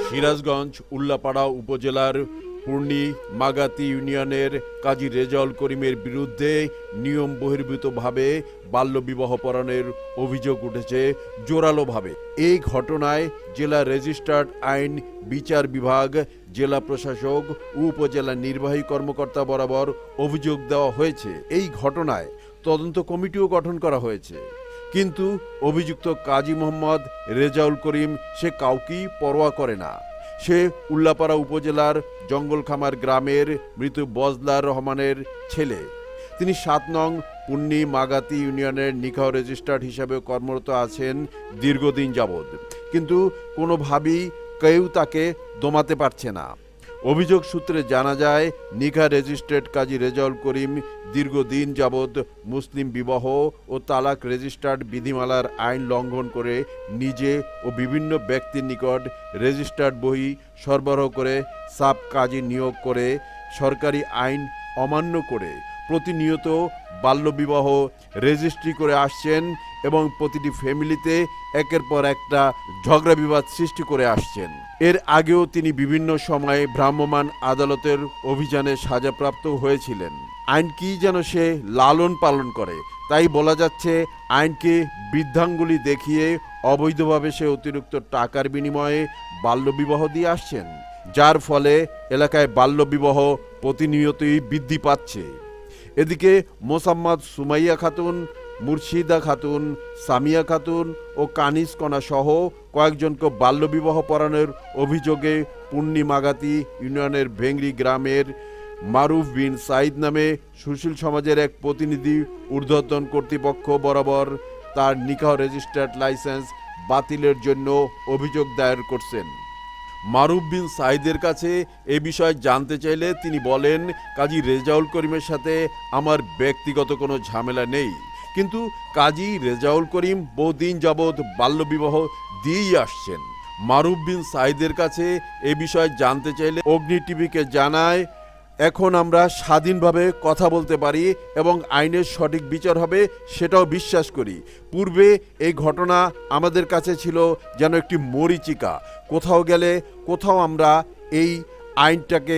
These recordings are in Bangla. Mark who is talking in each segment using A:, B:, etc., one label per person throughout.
A: সিরাজগঞ্জ উল্লাপাড়া উপজেলার পূর্ণী মাগাতি ইউনিয়নের কাজী রেজাউল করিমের বিরুদ্ধে নিয়ম বহির্ভূতভাবে বাল্যবিবাহ পরায়ণের অভিযোগ উঠেছে জোরালোভাবে। এই ঘটনায় জেলা রেজিস্ট্রার্ড আইন বিচার বিভাগ, জেলা প্রশাসক ও উপজেলা নির্বাহী কর্মকর্তা বরাবর অভিযোগ দেওয়া হয়েছে। এই ঘটনায় তদন্ত কমিটিও গঠন করা হয়েছে, কিন্তু অভিযুক্ত কাজী মোহাম্মদ রেজাউল করিম সে কাউকেই পরোয়া করে না। সে উল্লাপাড়া উপজেলার জঙ্গলখামার গ্রামের মৃত বজলার রহমানের ছেলে। তিনি ৭ নং পূর্ণী মাগাতি ইউনিয়নের নিকাহ রেজিস্ট্রার্ড হিসাবে কর্মরত আছেন দীর্ঘদিন যাবৎ, কিন্তু কোনোভাবেই কেউ তাকে দমাতে পারছে না। অভিযোগ সূত্রে জানা যায়, নিকাহ রেজিস্ট্রেট কাজী রেজাউল করিম দীর্ঘদিন যাবৎ মুসলিম বিবাহ ও তালাক রেজিস্ট্রার্ড বিধিমালার আইন লঙ্ঘন করে নিজে ও বিভিন্ন ব্যক্তির নিকট রেজিস্ট্রার্ড বই সরবরাহ করে সাব কাজী নিয়োগ করে সরকারি আইন অমান্য করে প্রতিনিয়ত বাল্যবিবাহ রেজিস্ট্রি করে আসছেন এবং প্রতিটি ফ্যামিলিতে একের পর একটা ঝগড়া বিবাদ সৃষ্টি করে আসছেন। এর আগেও তিনি বিভিন্ন সময়ে ভ্রাম্যমাণ আদালতের অভিযানে সাজাপ্রাপ্ত হয়েছিলেন। আইন কি যেন সে লালন পালন করে, তাই বলা যাচ্ছে আইনকে বৃদ্ধাঙ্গুলি দেখিয়ে অবৈধভাবে সে অতিরিক্ত টাকার বিনিময়ে বাল্যবিবাহ দিয়ে আসছেন, যার ফলে এলাকায় বাল্যবিবাহ প্রতিনিয়তই বৃদ্ধি পাচ্ছে। এদিকে মোসাম্মদ সুমাইয়া খাতুন, মুর্শিদা খাতুন, সামিয়া খাতুন ও কানিস কণা সহ কয়েকজনকে বাল্যবিবাহ পরায়ণের অভিযোগে পূর্ণী মাগাতি ইউনিয়নের ভেংরি গ্রামের মারুফ বিন সাইদ নামে সুশীল সমাজের এক প্রতিনিধি ঊর্ধ্বতন কর্তৃপক্ষ বরাবর তার নিকাহ রেজিস্ট্রার্ড লাইসেন্স বাতিলের জন্য অভিযোগ দায়ের করছেন। মারুফ বিন সাইদের কাছে এ বিষয়ে জানতে চাইলে তিনি বলেন, কাজী রেজাউল করিমের সাথে আমার ব্যক্তিগত কোনো ঝামেলা নেই, কিন্তু কাজী রেজাউল করিম বহুদিন যাবৎ বাল্যবিবাহ দিয়েই আসছেন। মারুফ বিন সাইদের কাছে এ বিষয়ে জানতে চাইলে অগ্নি টিভিকে জানায়, এখন আমরা স্বাধীনভাবে কথা বলতে পারি এবং আইনের সঠিক বিচার হবে সেটাও বিশ্বাস করি। পূর্বে এই ঘটনা আমাদের কাছে ছিল যেন একটি মরীচিকা, কোথাও গেলে কোথাও আমরা এই আইনটাকে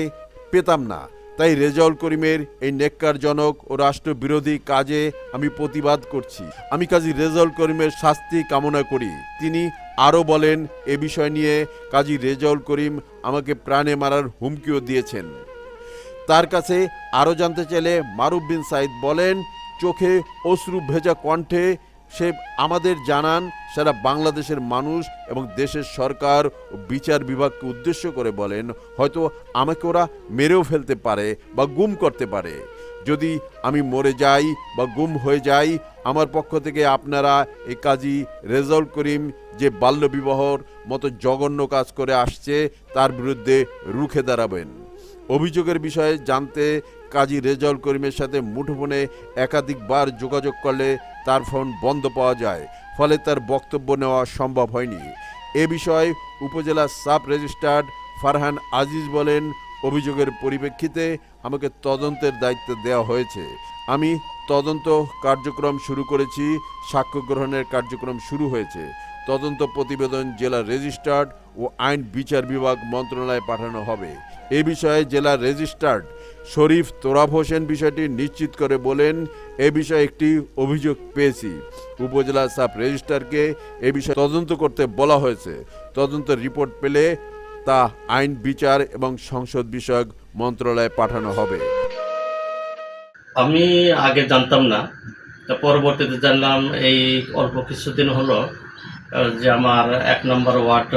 A: পেতাম না। তাই রেজাউল করিমের এই নেক্কারজনক ও রাষ্ট্রবিরোধী কাজে আমি প্রতিবাদ করছি। আমি কাজী রেজাউল করিমের শাস্তি কামনা করি। তিনি আরও বলেন, এ বিষয় নিয়ে কাজী রেজাউল করিম আমাকে প্রাণে মারার হুমকিও দিয়েছেন। তার কাছে আরও জানতে চাইলে মারুফ বিন সাইদ বলেন, চোখে অশ্রু ভেজা কণ্ঠে সে আমাদের জানান, সারা বাংলাদেশের মানুষ এবং দেশের সরকার ও বিচার বিভাগকে উদ্দেশ্য করে বলেন, হয়তো আমাকে ওরা মেরেও ফেলতে পারে বা গুম করতে পারে। যদি আমি মরে যাই বা গুম হয়ে যাই, আমার পক্ষ থেকে আপনারা এই কাজী রেজাউল করিম যে বাল্যবিবাহর মতো জঘন্য কাজ করে আসছে তার বিরুদ্ধে রুখে দাঁড়াবেন। অভিযোগের বিষয়ে জানতে কাজী রেজাউল করিমের সাথে মুঠোফোনে একাধিকবার যোগাযোগ করলে তার ফোন বন্ধ পাওয়া যায়, ফলে তার বক্তব্য নেওয়া সম্ভব হয়নি। এ বিষয়ে উপজেলা সাব রেজিস্ট্রার্ড ফারহান আজিজ বলেন, অভিযোগের পরিপ্রেক্ষিতে আমাকে তদন্তের দায়িত্ব দেওয়া হয়েছে। আমি তদন্ত কার্যক্রম শুরু করেছি, সাক্ষ্য গ্রহণের কার্যক্রম শুরু হয়েছে। তদন্ত প্রতিবেদন জেলা রেজিস্ট্রার্ড ও আইন বিচার বিভাগ মন্ত্রণালয়ে পাঠানো হবে। এ বিষয়ে জেলা রেজিস্ট্রার্ড শরীফ তোরাব হোসেন বিষয়টি নিশ্চিত করে বলেন, এ বিষয়ে একটি অভিযোগ পেয়েছি। উপজেলা সাব রেজিস্ট্রারকে এ বিষয়ে তদন্ত করতে বলা হয়েছে। তদন্ত রিপোর্ট পেলে তা আইন বিচার এবং সংসদ বিষয়ক মন্ত্রণালয়ে পাঠানো হবে।
B: আমি আগে জানতাম না, পরবর্তীতে জানলাম এই অল্প কিছুদিন হলো যে আমার ১ নম্বর ওয়ার্ড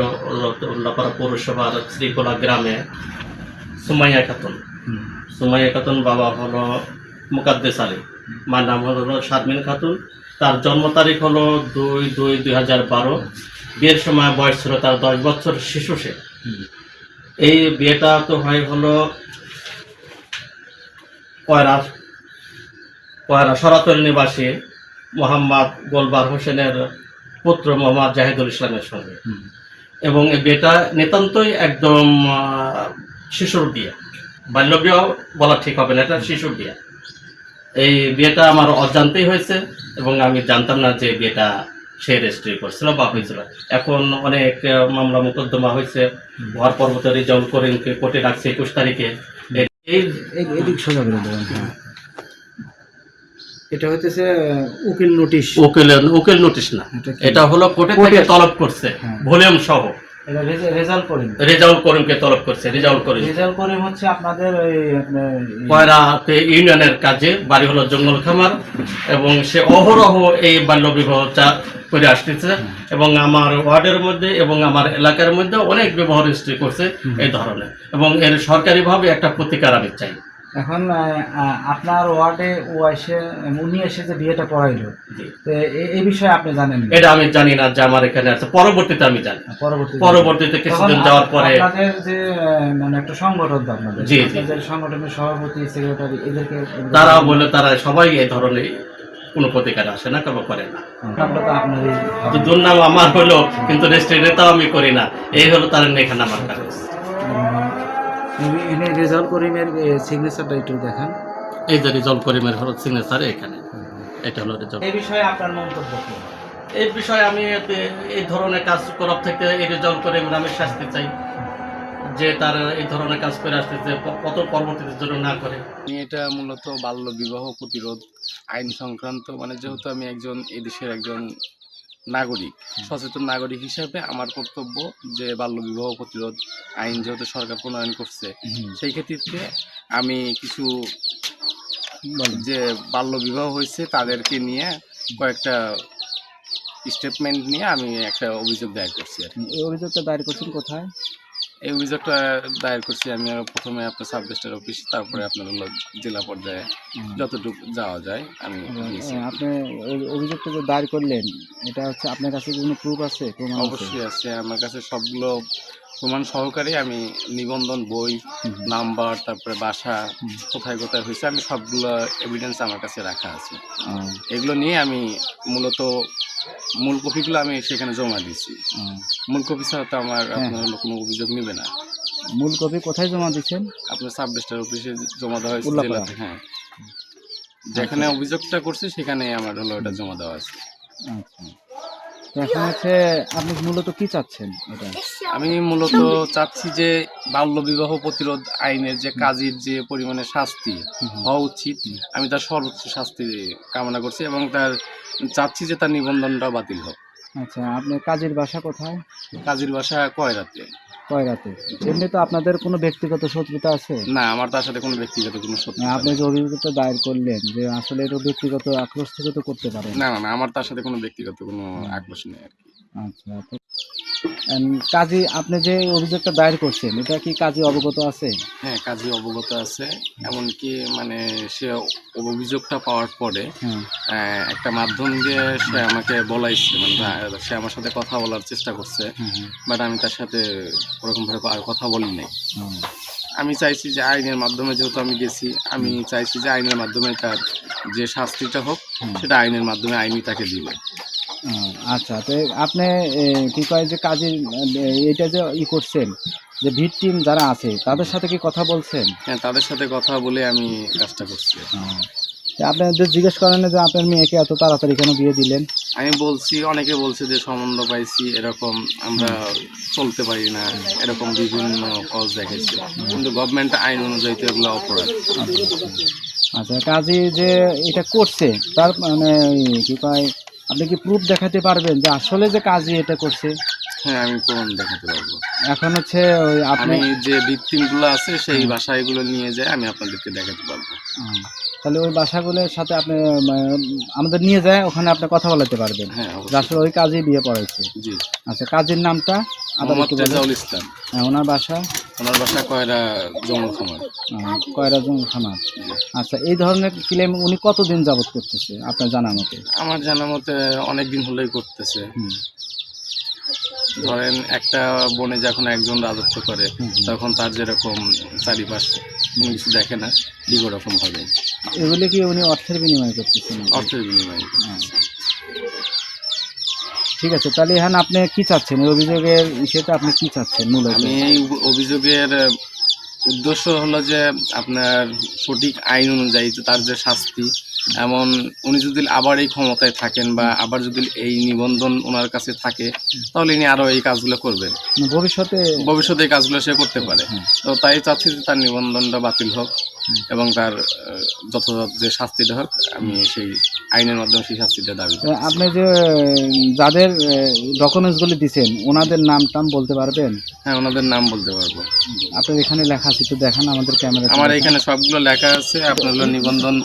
B: উল্লাপাড়া পৌরসভার শ্রীকোলা গ্রামে সুমাইয়া খাতুন বাবা হলো মুকাদ্দেস আলী, মার নাম হলো শারমিন খাতুন। তার জন্ম তারিখ হলো ২/২/২০১২। বিয়ের সময় বয়স ছিল তার ১০ বছর শিশু সে। এই বিয়েটা তো হয় হলো কয়রা সরাতল নিবাসী মোহাম্মদ গোলবার হোসেনের পুত্র মোহাম্মদ জাহিদুল ইসলামের সঙ্গে, এবং এই বিয়েটা নিতান্তই একদম শিশুর বিয়ে, বাল্যবিবাহ বলা ঠিক হবে না, এটা শিশুর বিয়ে। এই বিয়েটা আমার অজান্তেই হয়েছে এবং আমি জানতাম না যে বিয়েটা সে রেজিস্ট্রি করছিল বা হয়েছিল। এখন অনেক মামলা মোকদ্দমা হয়েছে, হওয়ার পরবর্তী রেজাউল করিমকে কোর্টে রাখছে 21 তারিখে।
C: এদিক সোজা করে দেবেন। এটা হইতেছে উকিল নোটিশ।
B: উকিল নোটিশ না,
C: এটা কি?
B: এটা হলো কোর্টে থেকে
C: কোর্টের-
B: তলব করছে,
C: হ্যাঁ।
B: ভলিউম সহ
C: এটা রেজাল্ট করেন।
B: রেজাউল করিমকে তলব করছে। রেজাউল করিম
C: রেজাল্ট করেন হচ্ছে আপনাদের ওই আপনার
B: কয়রাতে ইউনিয়নের কাজে, বাড়ি হলো জঙ্গল খামার, এবং সে অহরহ এই বাল্য বিবাহ করে আসতেছে, এবং আমার ওয়ার্ডের মধ্যে এবং আমার এলাকার মধ্যে অনেক বিবাহ রেজিস্ট্রি করছে এই ধরনের, এবং এর সরকারিভাবে একটা প্রতিকার আমি চাই।
C: এখন আপনার ওয়ার্ডে উনি এসে যে বিয়েটা করাইলো,
B: জি।
C: তো এই বিষয়ে আপনি জানেন না?
B: এটা আমি জানি না যে আমার এখানে আছে, পরবর্তীতে আমি জানি। পরবর্তীতে কিছুদিন
C: তখন
B: যাওয়ার পরে
C: আপনাদের যে মানে একটা সংগঠন তো আপনাদের,
B: জি, জি।
C: আপনাদের সংগঠনের সভাপতি, সেক্রেটারি, এদেরকে
B: তারা বলে তারা সবাই এই ধরনের কোনো প্রতিকার আসে না, কেউ করে না।
C: আমরা তো আপনারই
B: তো দুর্নাম আমার হলো, কিন্তু রেজিস্ট্রেটাও আমি করি না। এই হলো তার এখানে আমার কাগজ।
C: এনে রেজাল্ট করিমের সিগনেচারটা একটু দেখান।
B: এই যে রেজাউল করিমের হলো সিগনেচার এখানে, এটা হলো রেজাউল।
C: এই বিষয়ে আপনার মন্তব্য কি?
B: এই বিষয়ে আমি এই ধরনের কাজ করার থেকে এই রেজাউল করিমের আমি শাস্তি চাই, যে তার এই ধরনের কাজ করে আসতেছে, কত পরবর্তীতে জন্য না করে।
D: আমি এটা মূলত বাল্য বিবাহ প্রতিরোধ আইন সংক্রান্ত, মানে যেহেতু আমি একজন এদেশের একজন নাগরিক, সচেতন নাগরিক হিসাবে আমার কর্তব্য যে বাল্য বিবাহ প্রতিরোধ আইন যেহেতু সরকার প্রণয়ন করছে, সেই ক্ষেত্রে আমি কিছু যে বাল্য বিবাহ হয়েছে তাদেরকে নিয়ে কয়েকটা স্টেটমেন্ট নিয়ে আমি একটা অভিযোগ দায়ের করছি আর কি।
C: এই অভিযোগটা দায়ের করছেন কোথায়?
D: এই অভিযোগটা দায়ের করছি আমি প্রথমে আপনার সাব রেজিস্ট্রার অফিস, তারপরে আপনার হলো জেলা পর্যায়ে যতটুকু যাওয়া যায় আমি দিয়েছি।
C: আপনি অভিযোগটা যে দায়ের করলেন, এটা হচ্ছে আপনার কাছে কোনো প্রুফ আছে? প্রমাণ আছে?
D: অবশ্যই আছে, আমার কাছে সবগুলো প্রমাণ সহকারে আমি নিবন্ধন বই, নাম্বার, তারপরে বাসা কোথায় কোথায় হয়েছে, আমি সবগুলো এভিডেন্স আমার কাছে রাখা আছে। এগুলো নিয়ে আমি মূলত মূল কপিগুলো আমি সেখানে জমা দিয়েছি। মূল কপি ছাড়া তো আমার আপনার হলো কোনো অভিযোগ নেবে না।
C: মূল কপি কোথায় জমা দিচ্ছেন?
D: আপনার সাব রেজিস্ট্রার অফিসে জমা দেওয়া হয়েছে
C: উল্লাপাড়া।
D: জেলাতে। হ্যাঁ, যেখানে অভিযোগটা করছি সেখানে আমার হলো এটা জমা দেওয়া আছে।
C: আচ্ছা, তো এখন হচ্ছে আপনি মূলত কি চাচ্ছেন? এটা
D: আমি মূলত চাচ্ছি যে বাল্য বিবাহ প্রতিরোধ আইনের যে কাজীর যে পরিমাণে শাস্তি হওয়া উচিত, আমি তার সর্বোচ্চ শাস্তি কামনা করছি, এবং তার চাচ্ছি যে তার নিবন্ধনটা বাতিল হোক।
C: আচ্ছা, আপনার কাজের বাসা কোথায়?
D: কাজীর বাসা কয়রাতে।
C: কয়রাতে। এমনি তো আপনাদের কোনো ব্যক্তিগত শত্রুতা আছে?
D: না, আমার তার সাথে কোনো ব্যক্তিগত কোনো শত্রুতা
C: আপনি
D: নেই।
C: যে অভিযোগটা দায়ের করলেন যে আসলে এটা ব্যক্তিগত আক্রোশ থেকে তো করতে পারেন।
D: না না না, আমার তার সাথে কোনো ব্যক্তিগত কোনো আক্রোশ নেই আর কি।
C: আচ্ছা, তো কাজী আপনি যে অভিযোগটা দায়ের করছেন, এটা কি কাজী অবগত আছে?
D: হ্যাঁ, কাজী অবগত আছে, এমনকি মানে সে অভিযোগটা পাওয়ার পরে একটা মাধ্যম দিয়ে সে আমাকে বলাইছে, মানে সে আমার সাথে কথা বলার চেষ্টা করছে, বাট আমি তার সাথে ওরকমভাবে আর কথা বলি নাই। আমি চাইছি যে আইনের মাধ্যমে, যেহেতু আমি গেছি, আমি চাইছি যে আইনের মাধ্যমে তার যে শাস্তিটা হোক সেটা আইনের মাধ্যমে আইনই তাকে দিবে।
C: আচ্ছা, তো আপনি কি কয় যে কাজের এটা যে করছেন, যে ভিকটিম যারা আছে তাদের সাথে কি কথা বলছেন?
D: হ্যাঁ, তাদের সাথে কথা বলে আমি কাজটা করছি।
C: আপনি যে জিজ্ঞেস করেন যে আপনার মেয়েকে এত তাড়াতাড়ি কেন বিয়ে দিলেন?
D: আমি বলছি, অনেকে বলছে যে সম্বন্ধ পাইছি, এরকম আমরা চলতে পারি না, এরকম বিভিন্ন কজ দেখাইছে, কিন্তু গভর্নমেন্ট আইন অনুযায়ী তো এগুলো অপরাধ।
C: আচ্ছা, কাজী যে এটা করছে তার মানে কি কয়, আপনি কি প্রুফ দেখাতে পারবেন যে আসলে যে কাজী এটা করছে?
D: হ্যাঁ, আমি প্রমাণ দেখাতে পারবো।
C: এখন হচ্ছে ওই আপনি
D: আমি যে ভিকটিমগুলো আছে সেই বাসাগুলো নিয়ে যাই, আমি আপনাদেরকে দেখাতে পারবো।
C: তাহলে ওই বাসাগুলোর সাথে আপনি আমাদের নিয়ে যায়, ওখানে আপনি কথা বলাতে পারবেন।
D: হ্যাঁ,
C: যে আসলে ওই কাজী বিয়ে পড়াইছে।
D: জি।
C: আচ্ছা, কাজীর নামটা?
D: মোহাম্মদ রেজাউল ইসলাম।
C: হ্যাঁ, ওনার বাসা?
D: ওনার বাসা কয়রা জঙ্গল খামার।
C: কয়রাজন খামার। আচ্ছা, এই ধরনের ক্লেম উনি কতদিন যাবত করতেছে আপনার জানা মতে?
D: আমার জানা মতে অনেকদিন হলেই করতেছে। ধরেন একটা বনে যখন একজন রাজত্ব করে, তখন তার যেরকম চারিপাশ কিছু দেখে না, ঠিক ওরকম হবে।
C: এগুলি কি উনি অর্থের বিনিময়ে করতেছেন?
D: অর্থের বিনিময়ে।
C: ঠিক আছে, তাহলে এখন আপনি কি চাচ্ছেন এই অভিযোগের সেটা আপনি কি চাচ্ছেন মূলত?
D: আমি এই অভিযোগের উদ্দেশ্য হলো যে আপনার সঠিক আইন অনুযায়ী তার যে শাস্তি এমন উনি যদি আবার এই ক্ষমতায় থাকেন বা আবার যদি এই নিবন্ধন ওনার কাছে থাকে, তাহলে ইনি আরো এই কাজগুলো করবেন, ভবিষ্যতে এই কাজগুলো সে করতে পারে। তো তাই চাচ্ছি যে তার নিবন্ধনটা বাতিল হোক এবং তার যথাযথ যে শাস্তিটা হোক, আমি সেই আইনের মাধ্যমে সেই শাস্তিটা দাবি করি।
C: আপনি যে যাদের ডকুমেন্টসগুলি দিচ্ছেন ওনাদের নাম টাম বলতে পারবেন?
D: হ্যাঁ, ওনাদের নাম বলতে পারবো।
C: আপনার এখানে লেখা আছে, একটু দেখান আমাদের ক্যামেরা।
D: আমার এখানে সবগুলো লেখা আছে, আপনার হলো নিবন্ধন,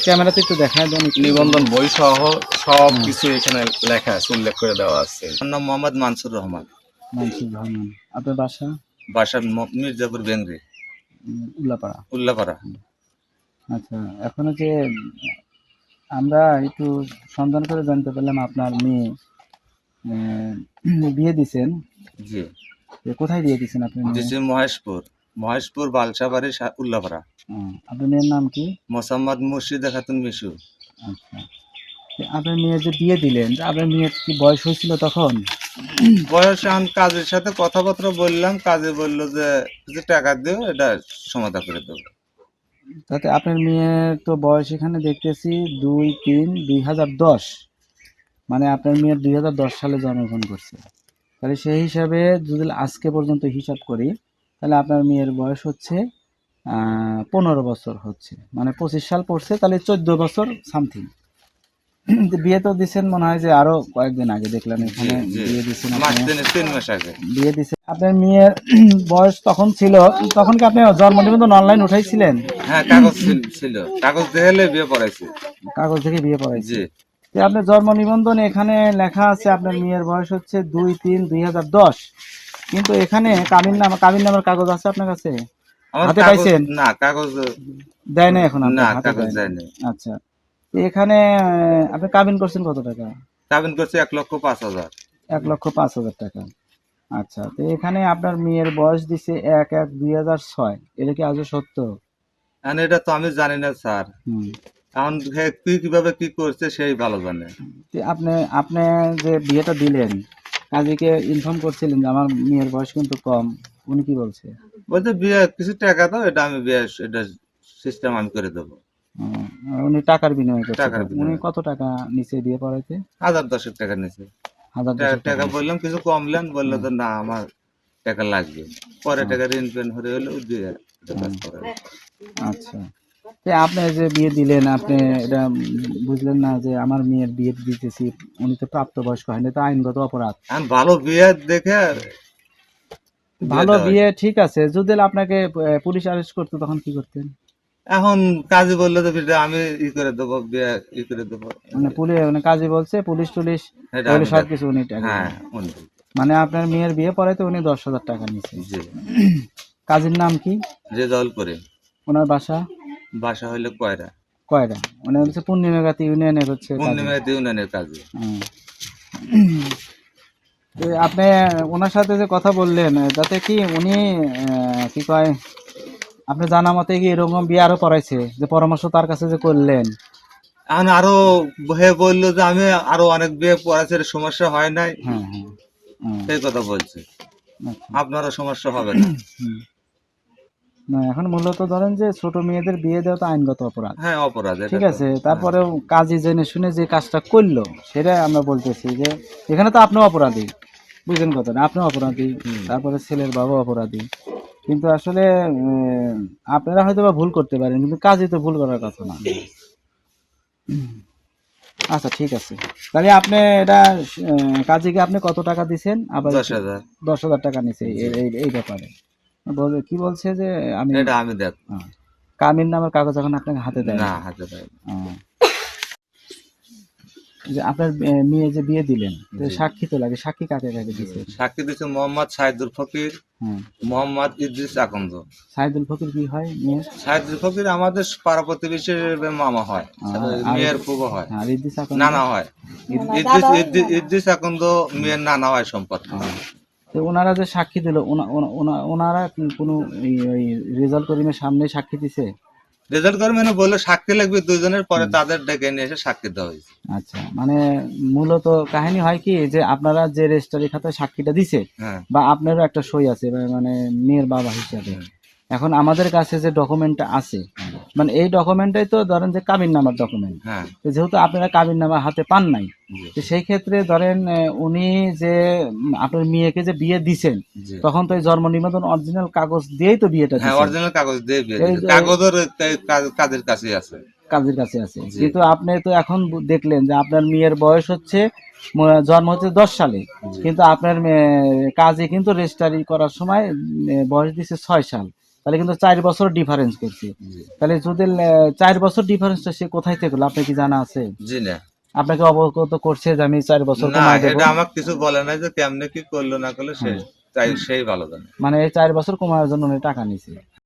C: ক্যামেরাতে একটু দেখায় দেন।
D: নিবন্ধন বই সহ সব কিছু এখানে লেখা আছে, উল্লেখ করে দেওয়া আছে।
E: আমার নাম মোহাম্মদ মানসুর রহমান।
C: মানসুর রহমান। আপনার বাসা?
E: বাসা মির্জাপুর বেঙ্গরি, উল্লাপাড়া।
C: আচ্ছা, এখন যে আমরা একটু সন্ধান করে জানতে পারলাম আপনার মেয়ে বিয়ে দিছেন।
E: জি,
C: কোথায় বিয়ে দিছেন আপনি?
E: দিছি মহেশপুর বালসাবাড়ি, উল্লাপাড়া।
C: আপনার মেয়ের নাম কি?
E: মোসাম্মদ মুর্শিদা খাতুন মিশু।
C: আচ্ছা, আপনার মেয়ের যে বিয়ে দিলেন, আপনার মেয়ের কি বয়স হয়েছিল তখন?
E: বয়স এখন কাজের সাথে কথাবার্তা বললাম, কাজে বললো যে টাকা দিও, এটা সমাধান করে দেবো।
C: তাতে আপনার মেয়ের তো বয়স এখানে দেখতেছি 2-3-2010, মানে আপনার মেয়ের 2010 সালে জন্মগ্রহণ করছে। তাহলে সেই হিসাবে যদি আজকে পর্যন্ত হিসাব করি, তাহলে আপনার মেয়ের বয়স হচ্ছে 15 বছর হচ্ছে, মানে 25 সাল পড়ছে, তাহলে 14 বছর সামথিং। বিয়ে তো দিচ্ছেন মনে হয় যে আরো কয়েকদিন আগে দেখলাম এখানে বিয়ে দিচ্ছেন,
E: 3 মাস আগে
C: বিয়ে দিচ্ছেন। আপনার মেয়ের বয়স তখন ছিল, তখন কি আপনি জন্ম নিবন্ধন অনলাইন উঠাইছিলেন?
E: হ্যাঁ, কাগজ ছিল, কাগজ দেখলে বিয়ে পড়াইছে।
C: কাগজ থেকে বিয়ে পড়াইছে। আপনার জন্ম নিবন্ধনে এখানে লেখা আছে আপনার মেয়ের বয়স হচ্ছে 2-3-2010, কিন্তু এখানে কাবিন নামের কাগজ আছে আপনার কাছে? হাতে পাইছেন?
E: না, কাগজ
C: দেয় না এখন?
E: না, কাগজ দেয় না।
C: আচ্ছা, এখানে আপনি কাবিন করছেন কত টাকা?
E: কাবিন করছে 1,05,000।
C: 1,05,000 টাকা। আচ্ছা, তো এখানে আপনার মেয়ের বয়স দিছে 1-1-2006, এটা কি আজও সত্য?
E: এটা তো আমি জানি না স্যার, এখন কিভাবে কি করছে সেই ভালো জানে।
C: আপনি যে বিয়েটা দিলেন, কাজীকে ইনফর্ম করছিলেন যে আমার মেয়ের বয়স কিন্তু কম, উনি কি বলছে?
E: বলছে বিয়ে কিছু টাকা দাও, এটা আমি বিয়ে, এটা সিস্টেম আমি করে দেবো।
C: উনি টাকার বিনিময়ে করছে?
E: টাকার বিনিময়ে।
C: উনি কত টাকা নিচে বিয়ে পড়াইতে?
E: 1010 টাকা নিচে।
C: 1010
E: টাকা বললাম কিছু কমলেন, বললো তো না আমার টাকা লাগবে, পরে টাকা ঋণ পেন হয়ে হলে দিয়ে কাজ করে।
C: আচ্ছা, আপনি যে বিয়ে দিলেন, আপনি এটা বুঝলেন না যে আমার মেয়ের বিয়ে দিতেছি, উনি তো প্রাপ্তবয়স্ক হয়নি, তো আইনগত অপরাধ।
E: ভালো বিয়ে দেখে,
C: ভালো বিয়ে ঠিক আছে, যদি আপনাকে পুলিশ অ্যারেস্ট করতো তখন কি করতেন?
E: এখন কাজী বললো তো আমি করে দেবো, বিয়ে করে দেবো,
C: মানে কাজী বলছে পুলিশ টুলিশ সবকিছু উনি টাকা।
E: হ্যাঁ,
C: মানে আপনার মেয়ের বিয়ে পড়াইতে উনি 10,000 টাকা নিচ্ছে। কাজীর নাম কি?
E: রেজাউল করে।
C: ওনার বাসা
E: হইলো কয়রা।
C: মানে হচ্ছে পূর্ণিমাগাতি ইউনিয়নের হচ্ছে
E: ইউনিয়নের কাজী।
C: আপনি ওনার সাথে যে কথা বললেন, তাতে কি উনি কি কয়, আপনি জানা মতে কি এরকম বিয়ে আরো পড়াইছে, যে পরামর্শ তার কাছে যে করলেন?
E: এখন আরো বললো যে আমি আরো অনেক বিয়ে পড়াইছে, সমস্যা হয় নাই, সেই কথা বলছে। আপনারা সমস্যা হবে না।
C: না, এখন মূলত ধরেন যে ছোট মেয়েদের বিয়ে দেওয়া তো আইনগত অপরাধ।
E: হ্যাঁ, অপরাধ,
C: ঠিক আছে, তারপরেও কাজী জেনে শুনে যে কাজটা করলো, সেটা আমরা বলতেছি যে এখানে তো আপনিও অপরাধী, বুঝলেন কথা না? আপনিও অপরাধী, তারপরে ছেলের বাবা অপরাধী, কিন্তু আসলে আপনারা হয়তো বা ভুল করতে পারেন, কিন্তু কাজী তো ভুল করার কথা না। আচ্ছা, ঠিক আছে, তাহলে আপনি এটা কাজীকে আপনি কত টাকা দিচ্ছেন? আবার 10,000 টাকা নিছে এই ব্যাপারে কি বলছে যে আমি
E: দেখ
C: কামিল নামের কাগজ এখন আপনাকে হাতে দেয় না?
E: হাতে দেয়।
C: যে আপনার মেয়ে যে বিয়ে দিলেন, সাক্ষী তো লাগে, সাক্ষী কাকে দিচ্ছে?
E: সাক্ষী দিচ্ছে মোহাম্মদ সাইদুল ফকির, মোহাম্মদ ইদ্রিস আকন্দ।
C: সাইদুল ফকির কি হয় মেয়ের?
E: সাইদুল ফকির আমাদের পাড়া প্রতিবেশীর মামা হয়, মেয়ের ফুফো হয়, নানা হয়। ইদ্রিস আকন্দ মেয়ের নানা হয় সম্পর্কে।
C: ওনারা যে সাক্ষী দিল, ওনারা কোনো রেজাল্ট করিমের সামনে সাক্ষী দিছে?
E: রেজাল্ট করে মানে বললো সাক্ষী লাগবে দুজনের, পরে তাদের ডেকে নিয়ে এসে সাক্ষী দেওয়া হয়েছে।
C: আচ্ছা, মানে মূলত কাহিনী হয় কি, যে আপনারা যে রেজিস্ট্রারি খাতায় সাক্ষীটা দিছে, বা আপনারও একটা সই আছে মানে মেয়ের বাবা হিসাবে, এখন আমাদের কাছে যে ডকুমেন্টটা আছে, মানে এই ডকুমেন্টটাই তো ধরেন যে কাবিননামার ডকুমেন্ট,
E: হ্যাঁ
C: যেহেতু আপনারা কাবিননামা হাতে পান নাই,
E: জি,
C: তো সেই ক্ষেত্রে ধরেন উনি যে আপনার মেয়েকে যে বিয়ে দিছেন,
E: জি।
C: তখন তো এই জন্ম নিবন্ধন অরিজিনাল কাগজ দিয়েই তো বিয়েটা
E: হ্যাঁ
C: দিছেন,
E: অরিজিনাল কাগজ দিয়ে বিয়ে
C: এই
E: দিয়েছে।
C: যে-
E: কাগজের কাজের কাছেই আছে।
C: কাজের কাছে আছে।
E: জি।
C: কিন্তু আপনি তো এখন দেখলেন যে আপনার মেয়ের বয়স হচ্ছে জন্ম হচ্ছে 10 সালে,
E: জি।
C: কিন্তু আপনার কাজে কিন্তু রেজিস্ট্রি করার সময় বয়স দিচ্ছে 6 সাল, তাহলে কিন্তু 4 বছর ডিফারেন্স করছে।
E: জি।
C: তাহলে যদি 4 বছর ডিফারেন্সটা সে কোথায় থেকে হলো আপনার কি জানা আছে?
E: জি না।
C: আপনাকে অবগত করছে যে আমি 4 বছর
E: না
C: কমায় দেবো?
E: এটা আমাকে কিছু বলে নাই যে কেমনে কি করলো না করলো সে
C: হ্যাঁ।
E: সেই ভালো জানে।
C: মানে এই 4 বছর কমানোর জন্য উনি টাকা নিছে।